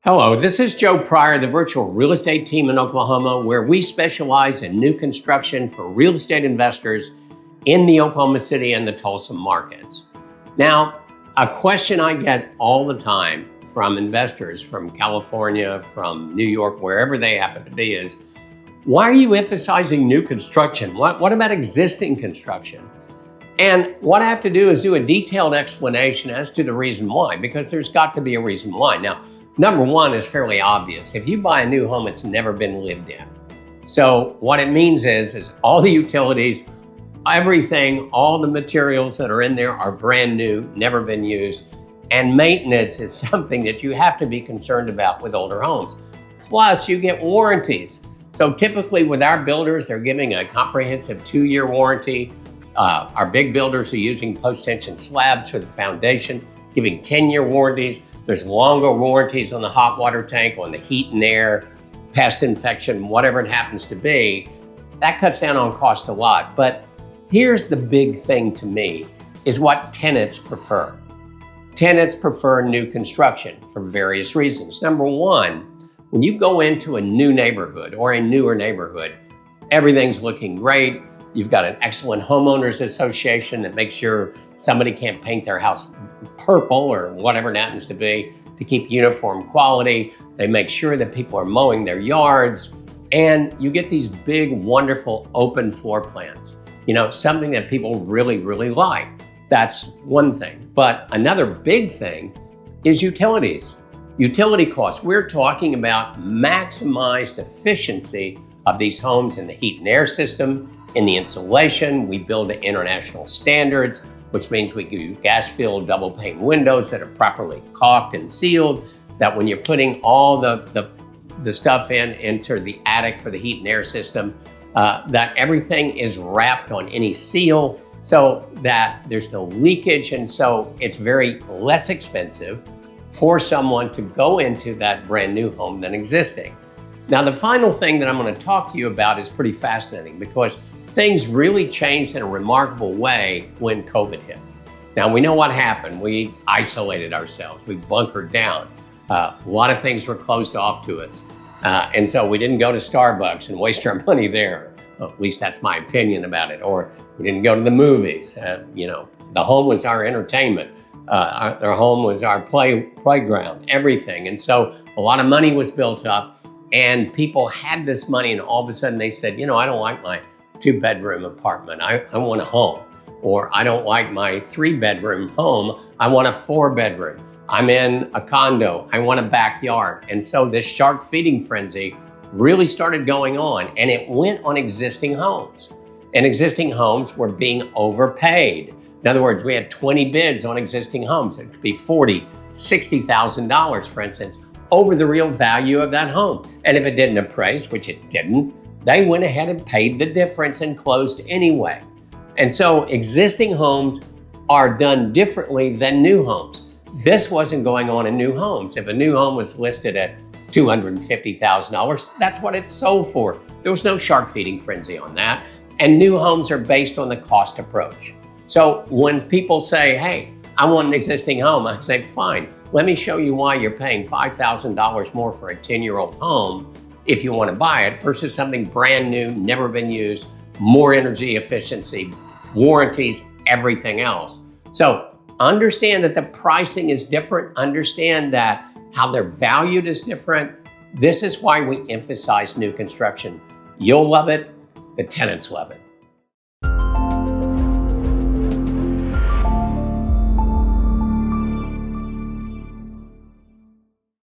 Hello, this is Joe Pryor, the virtual real estate team in Oklahoma, where we specialize in new construction for real estate investors in the Oklahoma City and the Tulsa markets. Now, a question I get all the time from investors from California, from New York, wherever they happen to be is, why are you emphasizing new construction? What about existing construction? And what I have to do is do a detailed explanation as to the reason why, because there's got to be a reason why. Now, number one is fairly obvious. If you buy a new home, it's never been lived in. So what it means is all the utilities, everything, all the materials that are in there are brand new, never been used. And maintenance is something that you have to be concerned about with older homes. Plus, you get warranties. So typically with our builders, they're giving a comprehensive 2-year warranty. Our big builders are using post-tension slabs for the foundation, giving 10-year warranties. There's longer warranties on the hot water tank, on the heat and air, pest infection, whatever it happens to be. That cuts down on cost a lot. But here's the big thing to me, is what tenants prefer. Tenants prefer new construction for various reasons. Number one, when you go into a new neighborhood or a newer neighborhood, everything's looking great. You've got an excellent homeowners association that makes sure somebody can't paint their house purple or whatever it happens to be to keep uniform quality. They make sure that people are mowing their yards, and you get these big, wonderful open floor plans. You know, something that people really, really like. That's one thing. But another big thing is utilities. Utility costs. We're talking about maximized efficiency of these homes in the heat and air system, in the insulation. We build to international standards, which means we use gas-filled double-pane windows that are properly caulked and sealed, that when you're putting all the stuff into the attic for the heat and air system, that everything is wrapped on any seal so that there's no leakage. And so it's very less expensive for someone to go into that brand new home than existing. Now, the final thing that I'm going to talk to you about is pretty fascinating because things really changed in a remarkable way when COVID hit. Now, we know what happened. We isolated ourselves. We bunkered down. A lot of things were closed off to us. And so we didn't go to Starbucks and waste our money there. Well, at least that's my opinion about it. Or we didn't go to the movies. The home was our entertainment. Our home was our playground, everything. And so a lot of money was built up and people had this money, and all of a sudden they said, I don't like my 2-bedroom apartment. I want a home. Or I don't like my 3-bedroom home. I want a 4-bedroom. I'm in a condo. I want a backyard. And so this shark feeding frenzy really started going on, and it went on existing homes. And existing homes were being overpaid. In other words, we had 20 bids on existing homes. It could be $40,000, $60,000, for instance, over the real value of that home. And if it didn't appraise, which it didn't, they went ahead and paid the difference and closed anyway. And so existing homes are done differently than new homes. This wasn't going on in new homes. If a new home was listed at $250,000, that's what it sold for. There was no shark feeding frenzy on that. And new homes are based on the cost approach. So when people say, hey, I want an existing home, I say, fine, let me show you why you're paying $5,000 more for a 10-year-old home if you want to buy it versus something brand new, never been used, more energy efficiency, warranties, everything else. So understand that the pricing is different. Understand that how they're valued is different. This is why we emphasize new construction. You'll love it. The tenants love it.